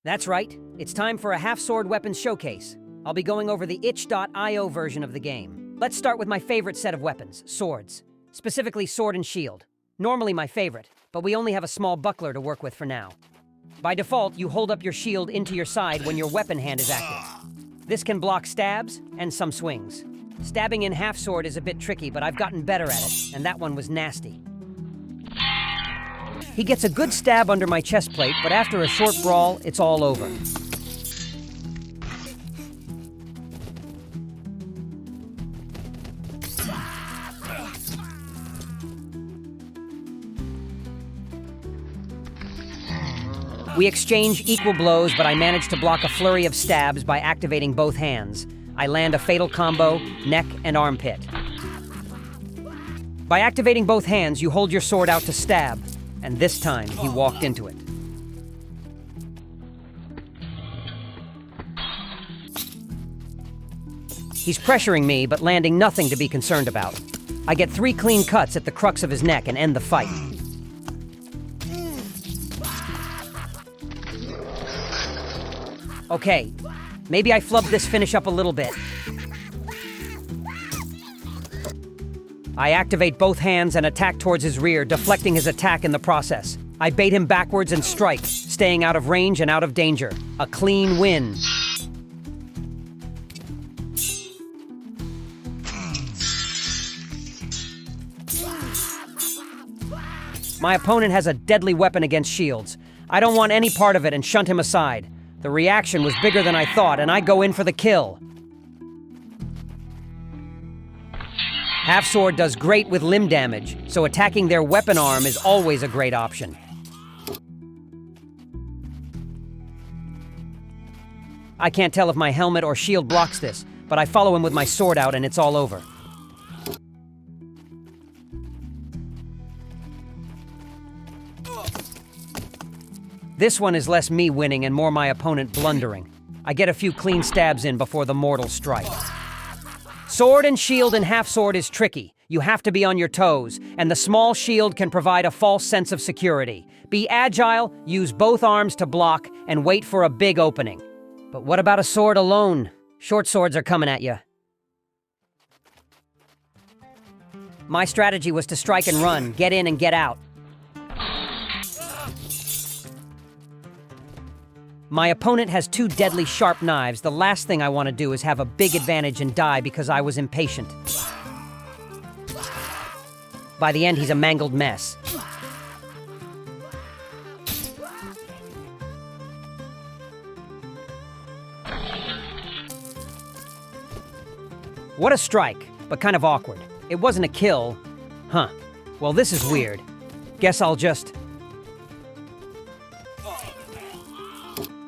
That's right, it's time for a Halfsword weapons showcase. I'll be going over the itch.io version of the game. Let's start with my favorite set of weapons, swords. Specifically sword and shield. Normally my favorite, but we only have a small buckler to work with for now. By default, you hold up your shield into your side when your weapon hand is active. This can block stabs and some swings. Stabbing in Halfsword is a bit tricky, but I've gotten better at it, and that one was nasty. He gets a good stab under my chest plate, but after a short brawl, it's all over. We exchange equal blows, but I manage to block a flurry of stabs by activating both hands. I land a fatal combo, neck and armpit. By activating both hands, you hold your sword out to stab, and this time he walked into it. He's pressuring me, but landing nothing to be concerned about. I get 3 clean cuts at the crux of his neck and end the fight. Okay, maybe I flubbed this finish up a little bit. I activate both hands and attack towards his rear, deflecting his attack in the process. I bait him backwards and strike, staying out of range and out of danger. A clean win. My opponent has a deadly weapon against shields. I don't want any part of it and shunt him aside. The reaction was bigger than I thought, and I go in for the kill. Halfsword does great with limb damage, so attacking their weapon arm is always a great option. I can't tell if my helmet or shield blocks this, but I follow him with my sword out and it's all over. This one is less me winning and more my opponent blundering. I get a few clean stabs in before the mortal strike. Sword and shield in Halfsword is tricky. You have to be on your toes, and the small shield can provide a false sense of security. Be agile, use both arms to block, and wait for a big opening. But what about a sword alone? Short swords are coming at you. My strategy was to strike and run, get in and get out. My opponent has 2 deadly sharp knives. The last thing I want to do is have a big advantage and die because I was impatient. By the end, he's a mangled mess. What a strike, but kind of awkward. It wasn't a kill. Huh. Well, this is weird. Guess I'll just...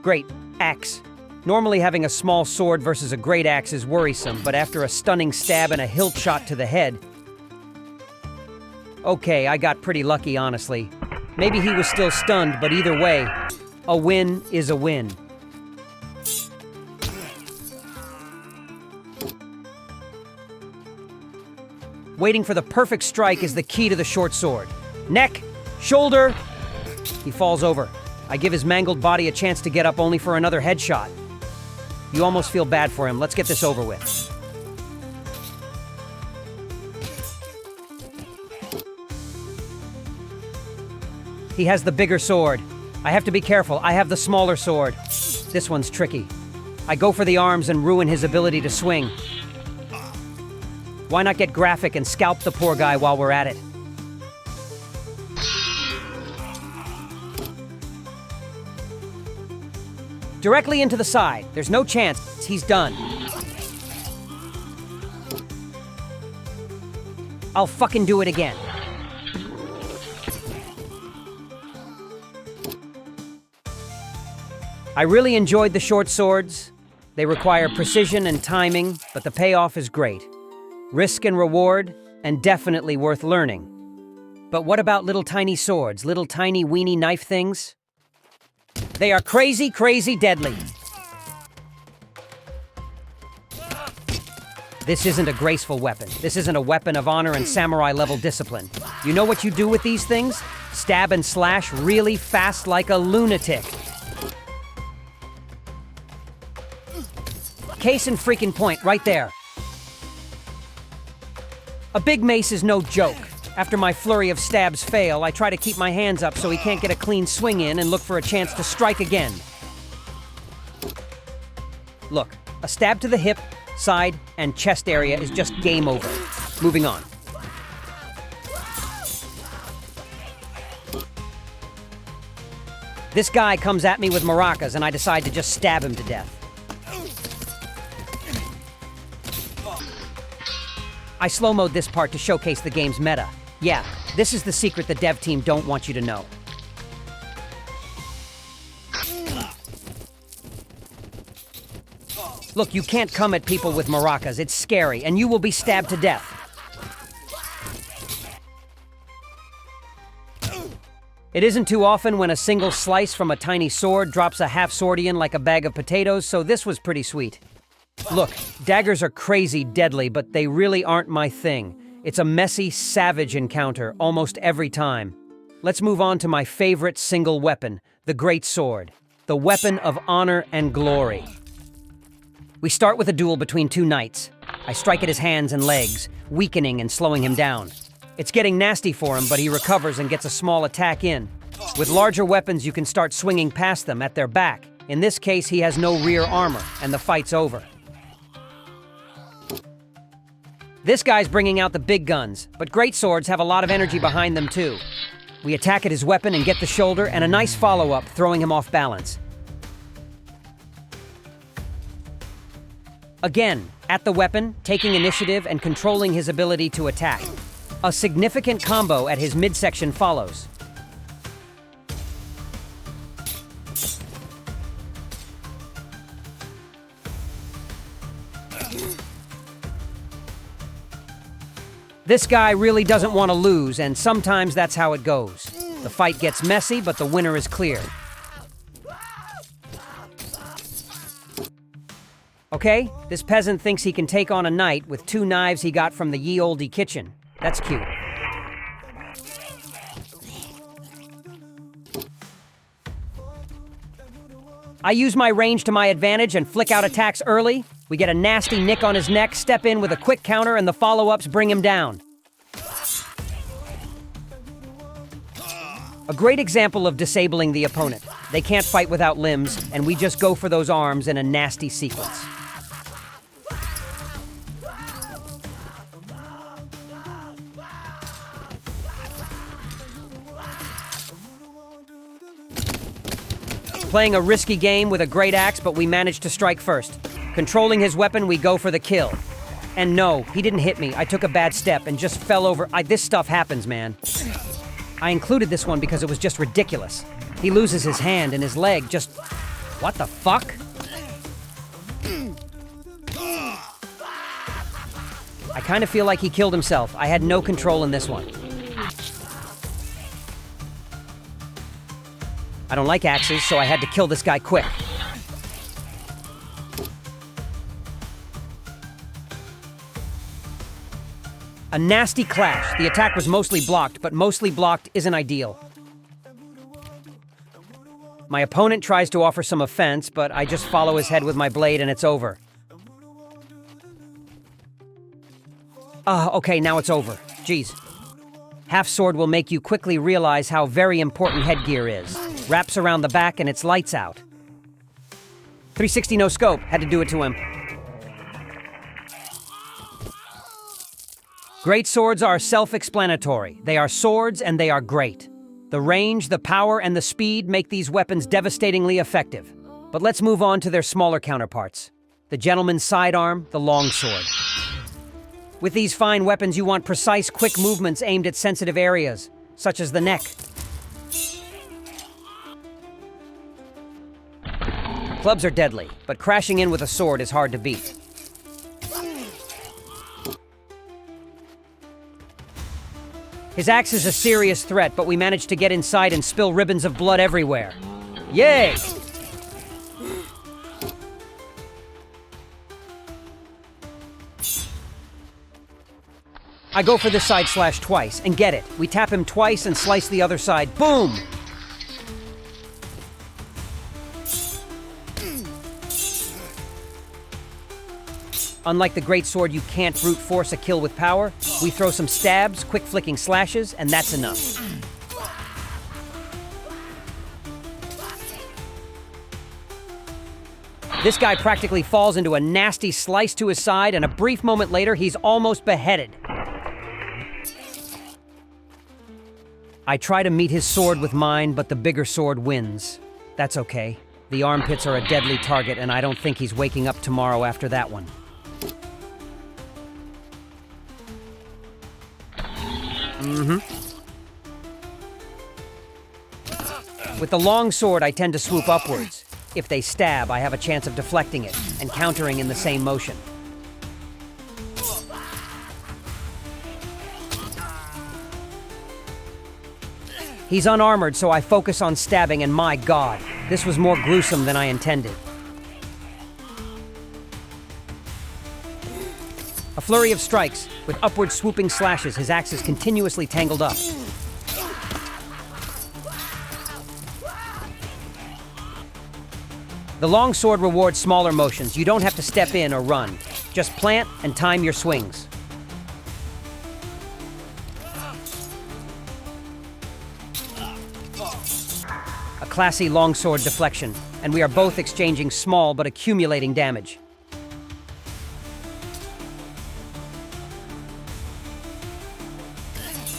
Great axe. Normally having a small sword versus a great axe is worrisome, but after a stunning stab and a hilt shot to the head... Okay, I got pretty lucky, honestly. Maybe he was still stunned, but either way, a win is a win. Waiting for the perfect strike is the key to the short sword. Neck, shoulder, he falls over. I give his mangled body a chance to get up only for another headshot. You almost feel bad for him. Let's get this over with. He has the bigger sword. I have to be careful. I have the smaller sword. This one's tricky. I go for the arms and ruin his ability to swing. Why not get graphic and scalp the poor guy while we're at it? Directly into the side. There's no chance. He's done. I'll fucking do it again. I really enjoyed the short swords. They require precision and timing, but the payoff is great. Risk and reward, and definitely worth learning. But what about little tiny swords, little tiny weeny knife things? They are crazy, crazy deadly. This isn't a graceful weapon. This isn't a weapon of honor and samurai-level discipline. You know what you do with these things? Stab and slash really fast like a lunatic. Case in freaking point, right there. A big mace is no joke. After my flurry of stabs fail, I try to keep my hands up so he can't get a clean swing in and look for a chance to strike again. Look, a stab to the hip, side, and chest area is just game over. Moving on. This guy comes at me with maracas and I decide to just stab him to death. I slow-mode this part to showcase the game's meta. Yeah, this is the secret the dev team don't want you to know. Look, you can't come at people with maracas. It's scary, and you will be stabbed to death. It isn't too often when a single slice from a tiny sword drops a half-swordian like a bag of potatoes, so this was pretty sweet. Look, daggers are crazy deadly, but they really aren't my thing. It's a messy, savage encounter almost every time. Let's move on to my favorite single weapon, the Great Sword, the weapon of honor and glory. We start with a duel between two knights. I strike at his hands and legs, weakening and slowing him down. It's getting nasty for him, but he recovers and gets a small attack in. With larger weapons, you can start swinging past them at their back. In this case, he has no rear armor, and the fight's over. This guy's bringing out the big guns, but great swords have a lot of energy behind them too. We attack at his weapon and get the shoulder, and a nice follow-up, throwing him off balance. Again, at the weapon, taking initiative and controlling his ability to attack. A significant combo at his midsection follows. This guy really doesn't want to lose, and sometimes that's how it goes. The fight gets messy, but the winner is clear. Okay, this peasant thinks he can take on a knight with two knives he got from the ye olde kitchen. That's cute. I use my range to my advantage and flick out attacks early. We get a nasty nick on his neck, step in with a quick counter, and the follow-ups bring him down. A great example of disabling the opponent. They can't fight without limbs, and we just go for those arms in a nasty sequence. Playing a risky game with a great axe, but we managed to strike first. Controlling his weapon, we go for the kill. And no, he didn't hit me. I took a bad step and just fell over. This stuff happens, man. I included this one because it was just ridiculous. He loses his hand and his leg just... What the fuck? I kind of feel like he killed himself. I had no control in this one. I don't like axes, so I had to kill this guy quick. A nasty clash. The attack was mostly blocked, but mostly blocked isn't ideal. My opponent tries to offer some offense, but I just follow his head with my blade and it's over. Okay, now it's over. Jeez. Halfsword will make you quickly realize how very important headgear is. Wraps around the back and it's lights out. 360 no scope, had to do it to him. Great swords are self-explanatory. They are swords and they are great. The range, the power, and the speed make these weapons devastatingly effective. But let's move on to their smaller counterparts. The gentleman's sidearm, the longsword. With these fine weapons, you want precise, quick movements aimed at sensitive areas, such as the neck. Clubs are deadly, but crashing in with a sword is hard to beat. His axe is a serious threat, but we managed to get inside and spill ribbons of blood everywhere. Yay! I go for this side slash twice, and get it. We tap him twice and slice the other side. Boom! Unlike the great sword, you can't brute force a kill with power. We throw some stabs, quick flicking slashes, and that's enough. This guy practically falls into a nasty slice to his side, and a brief moment later, he's almost beheaded. I try to meet his sword with mine, but the bigger sword wins. That's okay. The armpits are a deadly target, and I don't think he's waking up tomorrow after that one. With the long sword, I tend to swoop upwards. If they stab, I have a chance of deflecting it and countering in the same motion. He's unarmored, so I focus on stabbing, and my God, this was more gruesome than I intended. A flurry of strikes, with upward swooping slashes, his axe is continuously tangled up. The long sword rewards smaller motions. You don't have to step in or run. Just plant and time your swings. A classy longsword deflection, and we are both exchanging small but accumulating damage.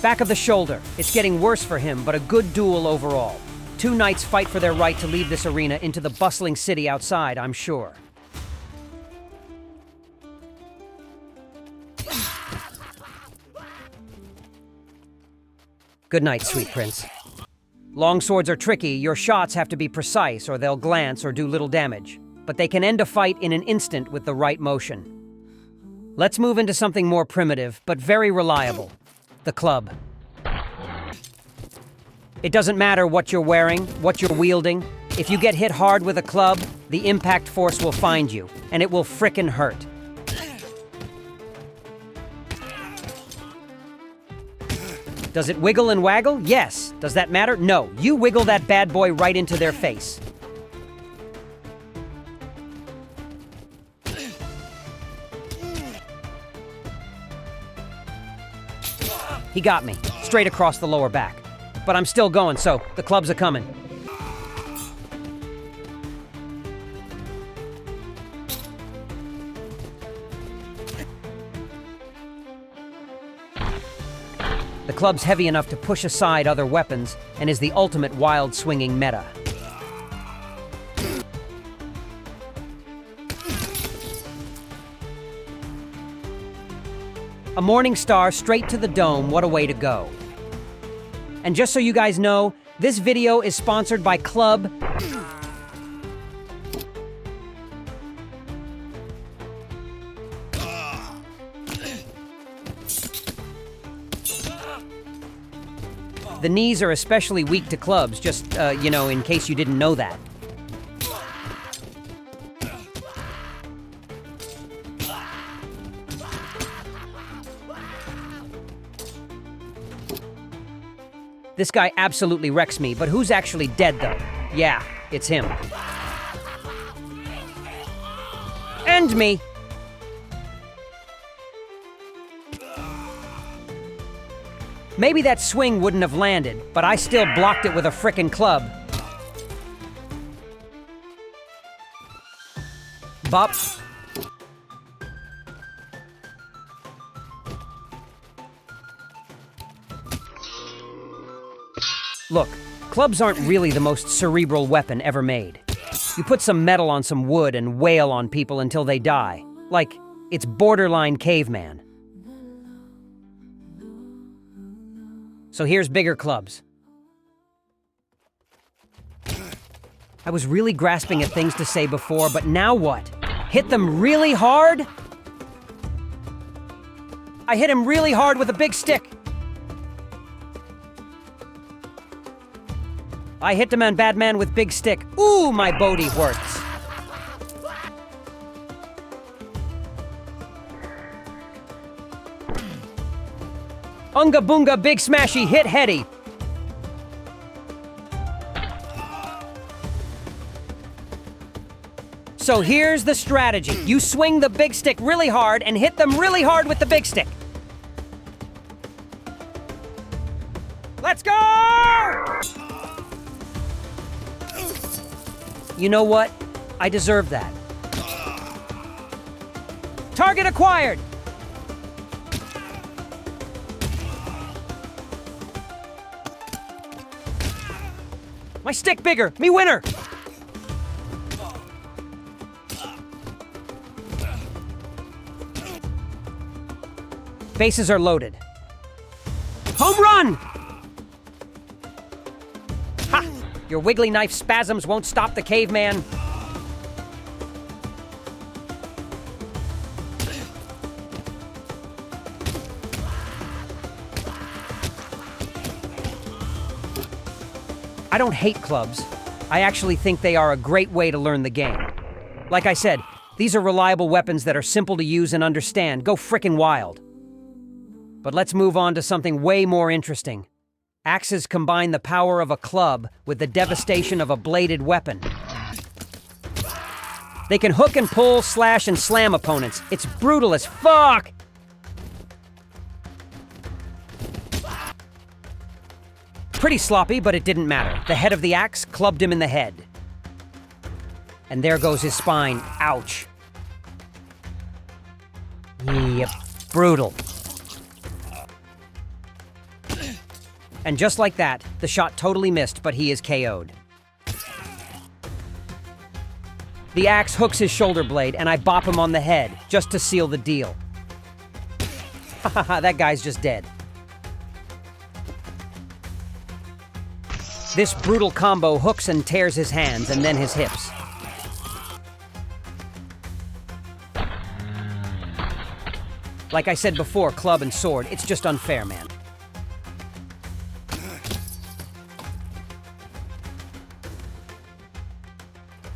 Back of the shoulder. It's getting worse for him, but a good duel overall. Two knights fight for their right to leave this arena into the bustling city outside, I'm sure. Good night, sweet prince. Long swords are tricky. Your shots have to be precise, or they'll glance or do little damage. But they can end a fight in an instant with the right motion. Let's move into something more primitive, but very reliable. The club. It doesn't matter what you're wearing, what you're wielding. If you get hit hard with a club, the impact force will find you, and it will frickin' hurt. Does it wiggle and waggle? Yes. Does that matter? No. You wiggle that bad boy right into their face. He got me, straight across the lower back. But I'm still going, so the clubs are coming. The club's heavy enough to push aside other weapons and is the ultimate wild swinging meta. A morning star straight to the dome, what a way to go. And just so you guys know, this video is sponsored by Club. The knees are especially weak to clubs, just, in case you didn't know that. This guy absolutely wrecks me, but who's actually dead, though? Yeah, it's him. End me! Maybe that swing wouldn't have landed, but I still blocked it with a frickin' club. Bop. Look, clubs aren't really the most cerebral weapon ever made. You put some metal on some wood and wail on people until they die. Like, it's borderline caveman. So here's bigger clubs. I was really grasping at things to say before, but now what? Hit them really hard? I hit him really hard with a big stick. I hit the man, bad man with big stick. Ooh, my bodie works. Unga boonga, big smashy, hit heady. So here's the strategy. You swing the big stick really hard and hit them really hard with the big stick. Let's go! You know what? I deserve that. Target acquired! My stick bigger! Me winner! Bases are loaded. Home run! Ha! Your wiggly knife spasms won't stop the caveman. I don't hate clubs. I actually think they are a great way to learn the game. Like I said, these are reliable weapons that are simple to use and understand. Go frickin' wild. But let's move on to something way more interesting. Axes combine the power of a club with the devastation of a bladed weapon. They can hook and pull, slash and slam opponents. It's brutal as fuck! Pretty sloppy, but it didn't matter. The head of the axe clubbed him in the head. And there goes his spine. Ouch. Yep, brutal. And just like that, the shot totally missed, but he is KO'd. The axe hooks his shoulder blade, and I bop him on the head, just to seal the deal. Hahaha, that guy's just dead. This brutal combo hooks and tears his hands, and then his hips. Like I said before, club and sword, it's just unfair, man.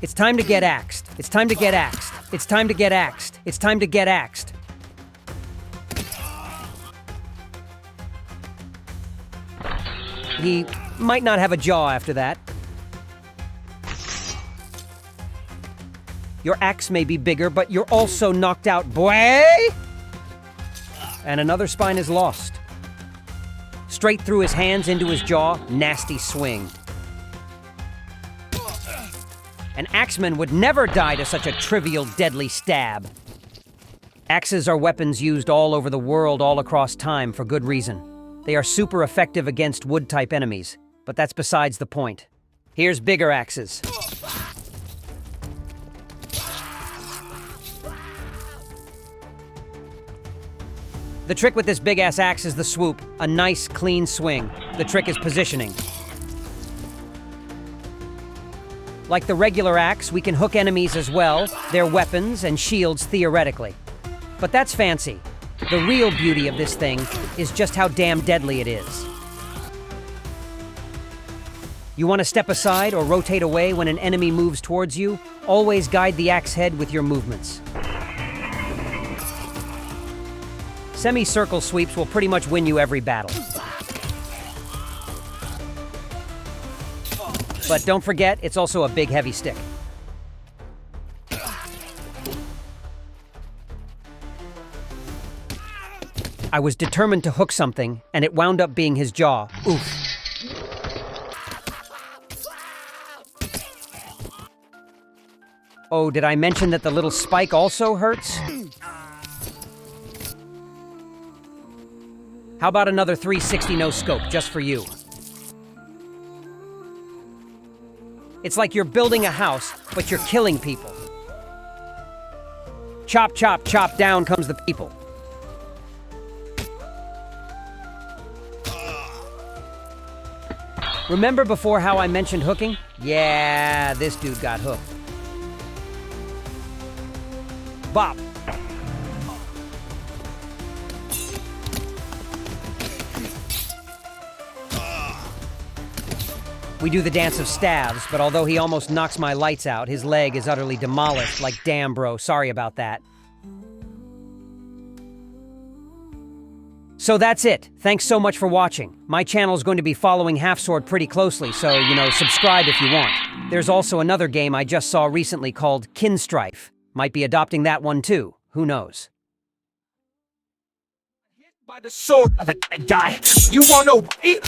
It's time to get axed. It's time to get axed. It's time to get axed. It's time to get axed. He might not have a jaw after that. Your axe may be bigger, but you're also knocked out, boy! And another spine is lost. Straight through his hands into his jaw, nasty swing. An axeman would never die to such a trivial, deadly stab. Axes are weapons used all over the world, all across time, for good reason. They are super effective against wood-type enemies, but that's besides the point. Here's bigger axes. The trick with this big-ass axe is the swoop, a nice, clean swing. The trick is positioning. Like the regular axe, we can hook enemies as well, their weapons and shields theoretically. But that's fancy. The real beauty of this thing is just how damn deadly it is. You want to step aside or rotate away when an enemy moves towards you? Always guide the axe head with your movements. Semicircle sweeps will pretty much win you every battle. But don't forget, it's also a big heavy stick. I was determined to hook something, and it wound up being his jaw. Oof. Oh, did I mention that the little spike also hurts? How about another 360 no scope, just for you? It's like you're building a house, but you're killing people. Chop, chop, chop, down comes the people. Remember before how I mentioned hooking? Yeah, this dude got hooked. Bop. We do the dance of stabs, but although he almost knocks my lights out, his leg is utterly demolished. Like, damn, bro, sorry about that. So that's it. Thanks so much for watching. My channel is going to be following Halfsword pretty closely, so, subscribe if you want. There's also another game I just saw recently called Kinstrife. Might be adopting that one too. Who knows? By the sword, I die. You wanna eat?